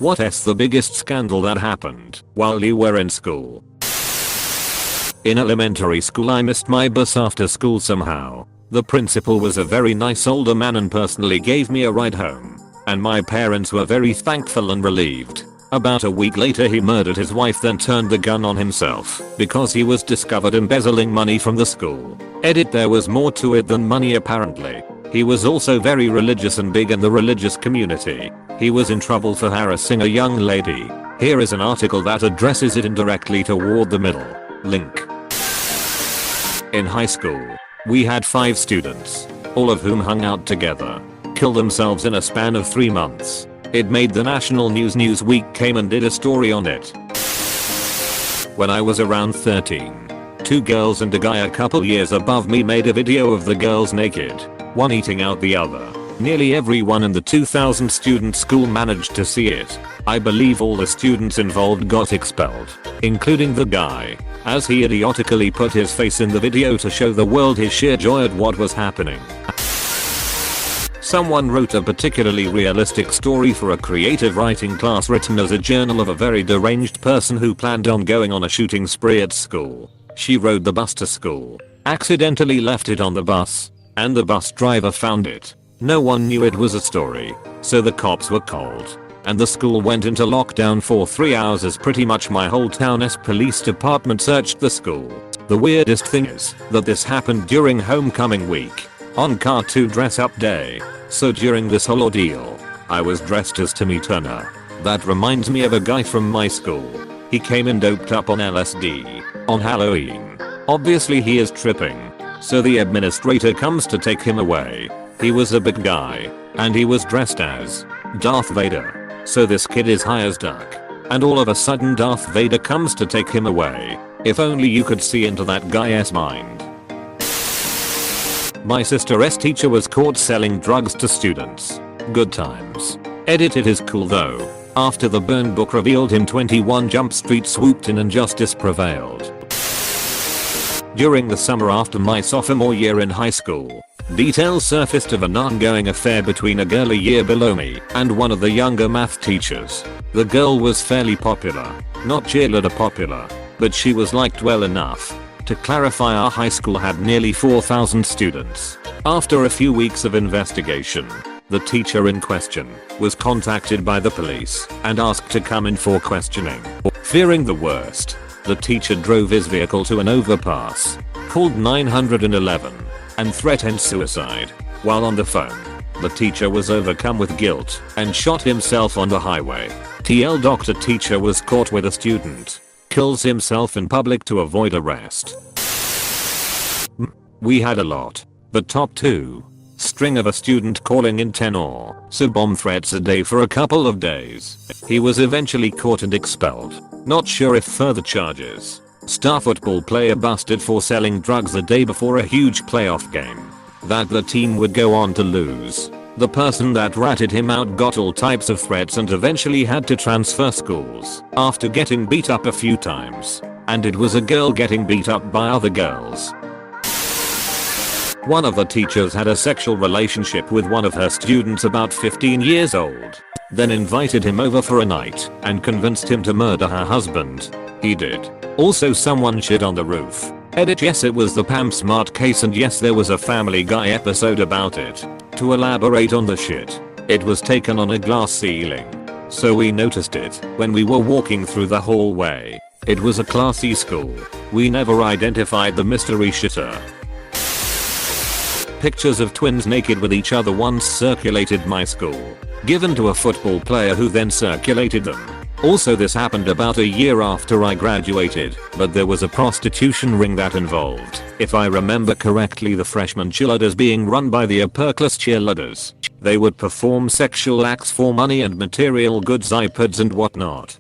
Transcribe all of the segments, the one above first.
What's the biggest scandal that happened while you were in school? In elementary school I missed my bus after school somehow. The principal was a very nice older man and personally gave me a ride home. And my parents were very thankful and relieved. About a week later he murdered his wife, then turned the gun on himself because he was discovered embezzling money from the school. There was more to it than money apparently. He was also very religious and big in the religious community. He was in trouble for harassing a young lady. Here is an article that addresses it indirectly toward the middle. Link. In high school, we had 5 students, all of whom hung out together, killed themselves in a span of 3 months. It made the national news. Newsweek came and did a story on it. When I was around 13, 2 girls and a guy a couple years above me made a video of the girls naked, one eating out the other. Nearly everyone in the 2000 student school managed to see it. I believe all the students involved got expelled, including the guy, as he idiotically put his face in the video to show the world his sheer joy at what was happening. Someone wrote a particularly realistic story for a creative writing class written as a journal of a very deranged person who planned on going on a shooting spree at school. She rode the bus to school, accidentally left it on the bus, and the bus driver found it. No one knew it was a story, so the cops were called, and the school went into lockdown for 3 hours as pretty much my whole town's police department searched the school. The weirdest thing is that this happened during homecoming week, on cartoon dress up day. So during this whole ordeal, I was dressed as Timmy Turner. That reminds me of a guy from my school. He came in doped up on LSD on Halloween. Obviously he is tripping, so the administrator comes to take him away. He was a big guy, and he was dressed as Darth Vader. So this kid is high as duck, and all of a sudden Darth Vader comes to take him away. If only you could see into that guy's mind. My sister's teacher was caught selling drugs to students. Good times. It is cool though. After the burn book revealed him, 21 Jump Street swooped in and justice prevailed. During the summer after my sophomore year in high school, details surfaced of an ongoing affair between a girl a year below me and one of the younger math teachers. The girl was fairly popular, not cheerleader popular, but she was liked well enough. To clarify, our high school had nearly 4,000 students. After a few weeks of investigation, the teacher in question was contacted by the police and asked to come in for questioning. Fearing the worst, the teacher drove his vehicle to an overpass, called 911, and threatened suicide. While on the phone, the teacher was overcome with guilt and shot himself on the highway. Dr. Teacher was caught with a student, kills himself in public to avoid arrest. We had a lot. The top 2. String of a student calling in 10 or so bomb threats a day for a couple of days. He was eventually caught and expelled. Not sure if further charges. Star football player busted for selling drugs a day before a huge playoff game that the team would go on to lose. The person that ratted him out got all types of threats and eventually had to transfer schools after getting beat up a few times. And it was a girl getting beat up by other girls. One of the teachers had a sexual relationship with one of her students about 15 years old, then invited him over for a night and convinced him to murder her husband. He did. Also, someone shit on the roof. Yes, it was the Pam Smart case, and yes, there was a Family Guy episode about it. To elaborate on the shit, it was taken on a glass ceiling, so we noticed it when we were walking through the hallway. It was a classy school. We never identified the mystery shitter. Pictures of twins naked with each other once circulated my school, given to a football player who then circulated them. Also, this happened about a year after I graduated, but there was a prostitution ring that involved, if I remember correctly, the freshman cheerleaders being run by the upper-class cheerleaders. They would perform sexual acts for money and material goods, iPads and whatnot.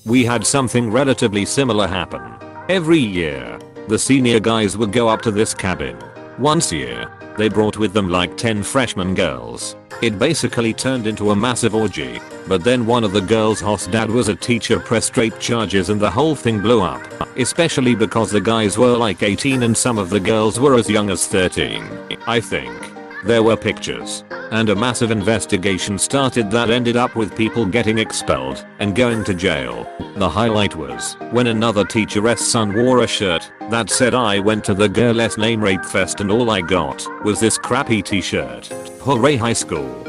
We had something relatively similar happen. Every year, the senior guys would go up to this cabin. Once a year, they brought with them like 10 freshman girls. It basically turned into a massive orgy, but then one of the girls' host dad was a teacher, pressed straight charges, and the whole thing blew up. Especially because the guys were like 18 and some of the girls were as young as 13. I think there were pictures and a massive investigation started that ended up with people getting expelled and going to jail. The highlight was when another teacher's son wore a shirt that said I went to the girl's name rape fest and all I got was this crappy t-shirt. Hooray high school.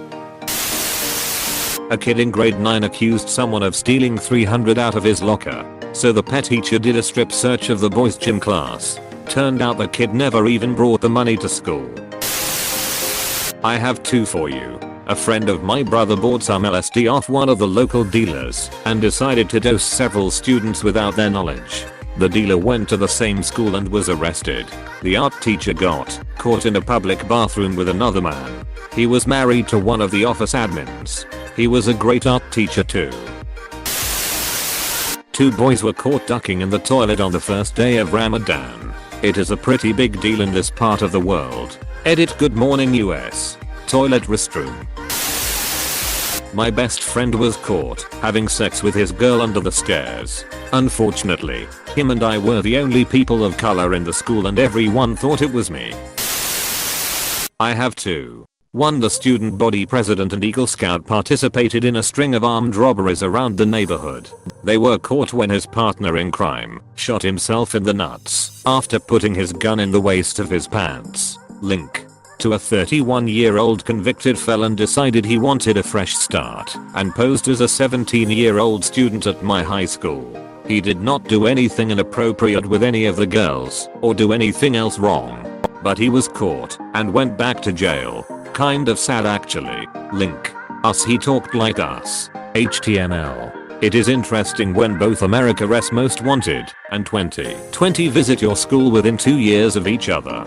A kid in grade 9 accused someone of stealing $300 out of his locker. So the pet teacher did a strip search of the boys' gym class. Turned out the kid never even brought the money to school. I have two for you. A friend of my brother bought some LSD off one of the local dealers and decided to dose several students without their knowledge. The dealer went to the same school and was arrested. The art teacher got caught in a public bathroom with another man. He was married to one of the office admins. He was a great art teacher too. Two boys were caught ducking in the toilet on the first day of Ramadan. It is a pretty big deal in this part of the world. Edit Good Morning US. Toilet restroom. My best friend was caught having sex with his girl under the stairs. Unfortunately, him and I were the only people of color in the school and everyone thought it was me. I have two. One, the student body president and Eagle Scout participated in a string of armed robberies around the neighborhood. They were caught when his partner in crime shot himself in the nuts after putting his gun in the waist of his pants. Link to a 31-year-old convicted felon decided he wanted a fresh start and posed as a 17-year-old student at my high school. He did not do anything inappropriate with any of the girls or do anything else wrong. But he was caught and went back to jail. Kind of sad actually. Link. Us, he talked like us. HTML. It is interesting when both America's Most Wanted and 2020 visit your school within 2 years of each other.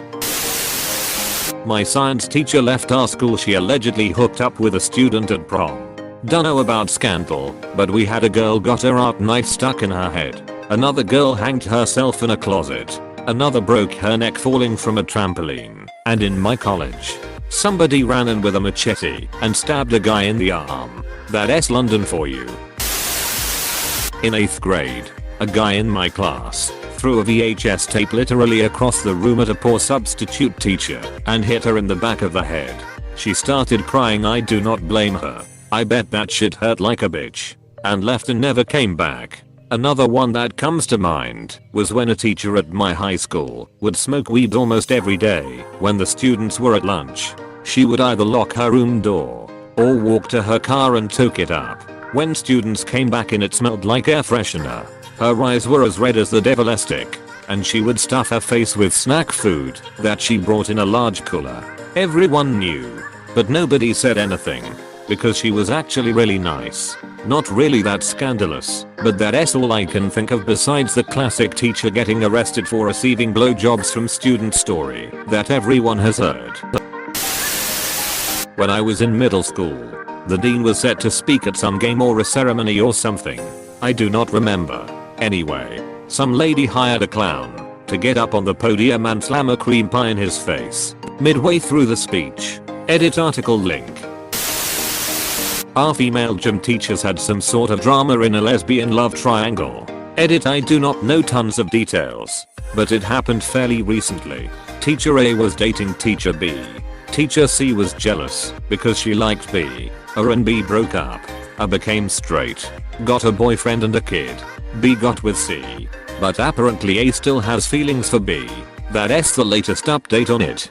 My science teacher left our school. She allegedly hooked up with a student at prom. Dunno about scandal, but we had a girl got her art knife stuck in her head. Another girl hanged herself in a closet. Another broke her neck falling from a trampoline. And in my college, somebody ran in with a machete and stabbed a guy in the arm. That's London for you. In 8th grade, a guy in my class threw a VHS tape literally across the room at a poor substitute teacher and hit her in the back of the head. She started crying. I do not blame her. I bet that shit hurt like a bitch. And left and never came back. Another one that comes to mind was when a teacher at my high school would smoke weed almost every day when the students were at lunch. She would either lock her room door or walk to her car and toke it up. When students came back in, it smelled like air freshener. Her eyes were as red as the devilistic, and she would stuff her face with snack food that she brought in a large cooler. Everyone knew, but nobody said anything because she was actually really nice. Not really that scandalous, but that's all I can think of besides the classic teacher getting arrested for receiving blowjobs from student story that everyone has heard. When I was in middle school, the dean was set to speak at some game or a ceremony or something. I do not remember. Anyway, some lady hired a clown to get up on the podium and slam a cream pie in his face midway through the speech. Edit article link. Our female gym teachers had some sort of drama in a lesbian love triangle. Edit, I do not know tons of details, but it happened fairly recently. Teacher A was dating Teacher B. Teacher C was jealous because she liked B. A and B broke up. A became straight, got a boyfriend and a kid. B got with C. But apparently A still has feelings for B. That's the latest update on it.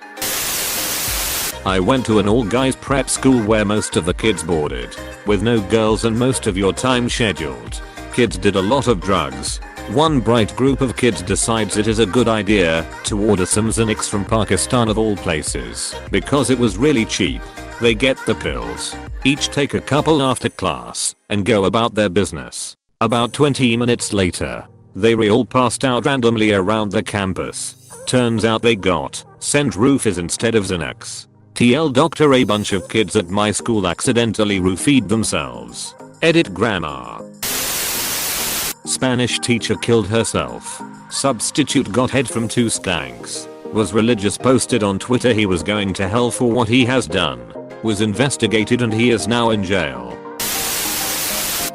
I went to an all-guys prep school where most of the kids boarded, with no girls and most of your time scheduled. Kids did a lot of drugs. One bright group of kids decides it is a good idea to order some Xanax from Pakistan of all places because it was really cheap. They get the pills, each take a couple after class, and go about their business. About 20 minutes later, they were all passed out randomly around the campus. Turns out they got sent roofies instead of Xanax. TL Dr. A bunch of kids at my school accidentally roofied themselves. Edit grammar. Spanish teacher killed herself. Substitute got head from 2 skanks. Was religious, posted on Twitter he was going to hell for what he has done. Was investigated and he is now in jail.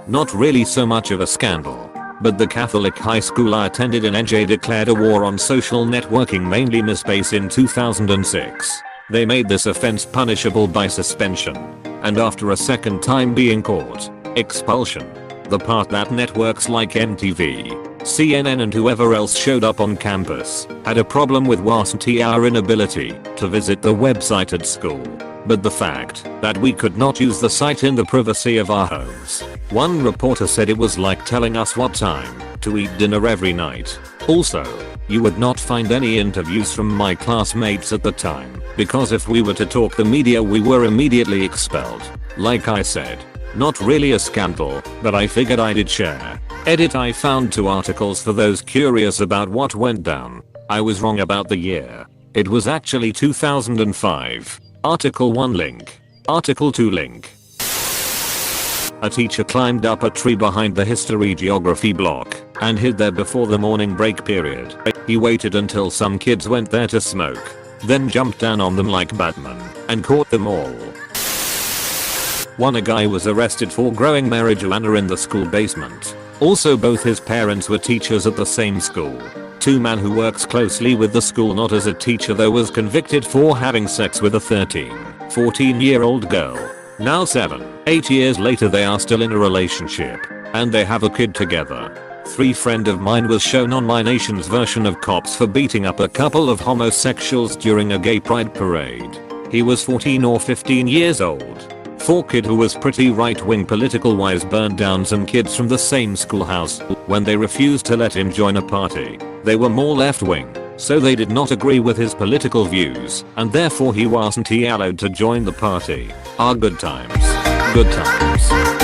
Not really so much of a scandal, but the Catholic high school I attended in NJ declared a war on social networking, mainly MySpace, in 2006. They made this offense punishable by suspension. And after a second time being caught, expulsion. The part that networks like MTV, CNN and whoever else showed up on campus had a problem with wasn't our inability to visit the website at school, but the fact that we could not use the site in the privacy of our homes. One reporter said it was like telling us what time to eat dinner every night. Also, you would not find any interviews from my classmates at the time, because if we were to talk the media we were immediately expelled. Like I said, not really a scandal, but I figured I did share. Edit, I found 2 articles for those curious about what went down. I was wrong about the year. It was actually 2005. Article 1 link. Article 2 link. A teacher climbed up a tree behind the history geography block and hid there before the morning break period. He waited until some kids went there to smoke, then jumped down on them like Batman and caught them all. A guy was arrested for growing marijuana in the school basement. Also, both his parents were teachers at the same school. 2 man who works closely with the school, not as a teacher though, was convicted for having sex with a 14-year-old girl. Now 7-8 years later they are still in a relationship and they have a kid together. 3 friend of mine was shown on My Nation's version of Cops for beating up a couple of homosexuals during a gay pride parade. He was 14 or 15 years old. 4 kid who was pretty right-wing political wise burned down some kids from the same schoolhouse when they refused to let him join a party. They were more left-wing, so they did not agree with his political views and therefore he wasn't allowed to join the party. Good times. Good times.